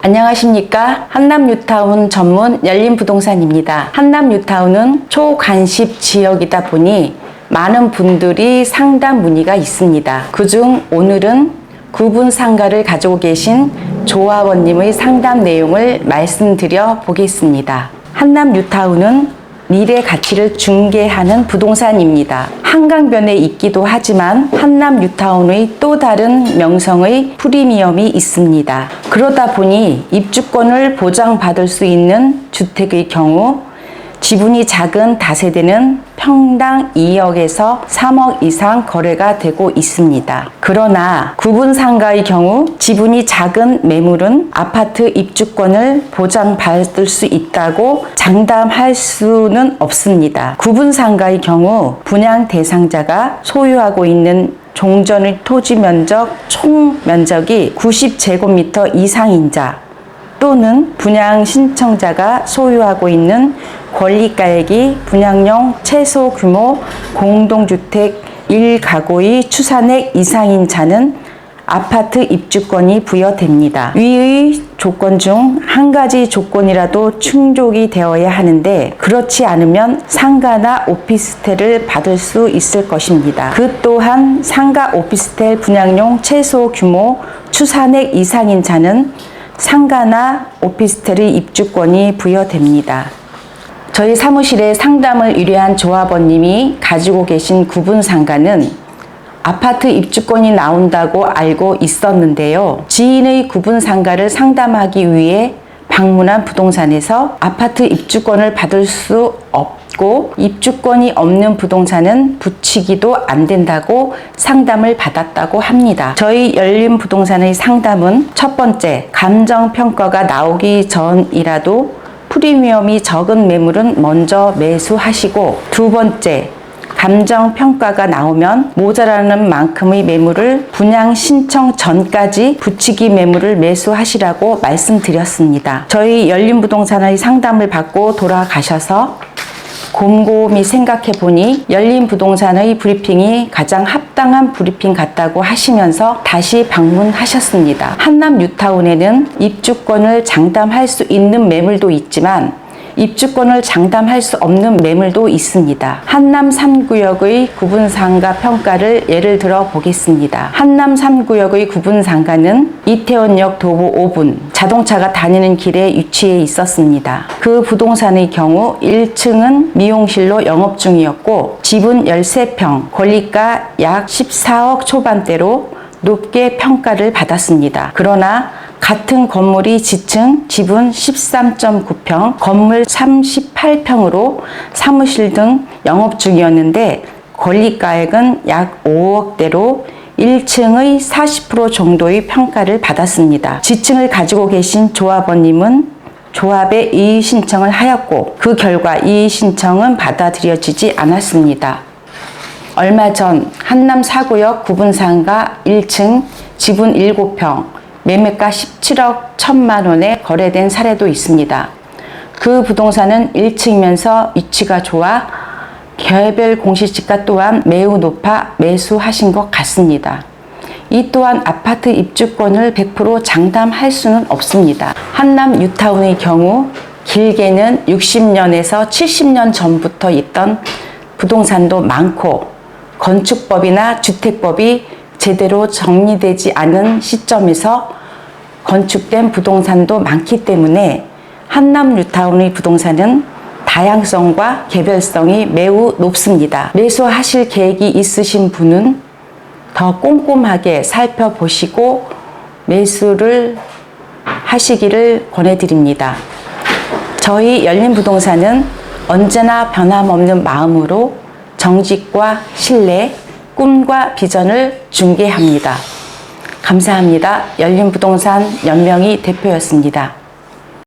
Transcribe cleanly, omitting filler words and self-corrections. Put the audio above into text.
안녕하십니까. 한남뉴타운 전문 열린부동산입니다. 한남뉴타운은 초간십 지역이다 보니 많은 분들이 상담 문의가 있습니다. 그중 오늘은 구분 상가를 가지고 계신 조합원님의 상담 내용을 말씀드려 보겠습니다. 한남뉴타운은 릴의 가치를 중개하는 부동산입니다. 한강변에 있기도 하지만 한남뉴타운의 또 다른 명성의 프리미엄이 있습니다. 그러다 보니 입주권을 보장받을 수 있는 주택의 경우 지분이 작은 다세대는 평당 2억에서 3억 이상 거래가 되고 있습니다. 그러나 구분 상가의 경우 지분이 작은 매물은 아파트 입주권을 보장받을 수 있다고 장담할 수는 없습니다. 구분 상가의 경우 분양 대상자가 소유하고 있는 종전의 토지 면적 총 면적이 90제곱미터 이상인 자 또는 분양 신청자가 소유하고 있는 권리가액이 분양용 최소 규모 공동주택 1가구의 추산액 이상인 자는 아파트 입주권이 부여됩니다. 위의 조건 중 한 가지 조건이라도 충족이 되어야 하는데 그렇지 않으면 상가나 오피스텔을 받을 수 있을 것입니다. 그 또한 상가 오피스텔 분양용 최소 규모 추산액 이상인 자는 상가나 오피스텔의 입주권이 부여됩니다. 저희 사무실에 상담을 의뢰한 조합원님이 가지고 계신 구분 상가는 아파트 입주권이 나온다고 알고 있었는데요. 지인의 구분 상가를 상담하기 위해 방문한 부동산에서 아파트 입주권을 받을 수 없고 입주권이 없는 부동산은 붙이기도 안 된다고 상담을 받았다고 합니다. 저희 열린부동산의 상담은 첫 번째, 감정평가가 나오기 전이라도 프리미엄이 적은 매물은 먼저 매수하시고 두 번째, 감정평가가 나오면 모자라는 만큼의 매물을 분양 신청 전까지 붙이기 매물을 매수하시라고 말씀드렸습니다. 저희 열린부동산의 상담을 받고 돌아가셔서 곰곰이 생각해 보니 열린부동산의 브리핑이 가장 합당한 브리핑 같다고 하시면서 다시 방문하셨습니다. 한남뉴타운에는 입주권을 장담할 수 있는 매물도 있지만 입주권을 장담할 수 없는 매물도 있습니다. 한남 3구역의 구분상가 평가를 예를 들어 보겠습니다. 한남 3구역의 구분상가는 이태원역 도보 5분 자동차가 다니는 길에 위치해 있었습니다. 그 부동산의 경우 1층은 미용실로 영업 중이었고 지분 13평, 권리가 약 14억 초반대로 높게 평가를 받았습니다. 그러나 같은 건물이 지층 지분 13.9평, 건물 38평으로 사무실 등 영업 중이었는데 권리가액은 약 5억대로 1층의 40% 정도의 평가를 받았습니다. 지층을 가지고 계신 조합원님은 조합에 이의 신청을 하였고 그 결과 이의 신청은 받아들여지지 않았습니다. 얼마 전 한남 4구역 구분상가 1층 지분 7평 매매가 17억 1천만 원에 거래된 사례도 있습니다. 그 부동산은 1층이면서 위치가 좋아 개별 공시지가 또한 매우 높아 매수하신 것 같습니다. 이 또한 아파트 입주권을 100% 장담할 수는 없습니다. 한남뉴타운의 경우 길게는 60년에서 70년 전부터 있던 부동산도 많고 건축법이나 주택법이 제대로 정리되지 않은 시점에서 건축된 부동산도 많기 때문에 한남뉴타운의 부동산은 다양성과 개별성이 매우 높습니다. 매수하실 계획이 있으신 분은 더 꼼꼼하게 살펴보시고 매수를 하시기를 권해드립니다. 저희 열린부동산은 언제나 변함없는 마음으로 정직과 신뢰, 꿈과 비전을 중개합니다. 감사합니다. 열린부동산 연명희 대표였습니다.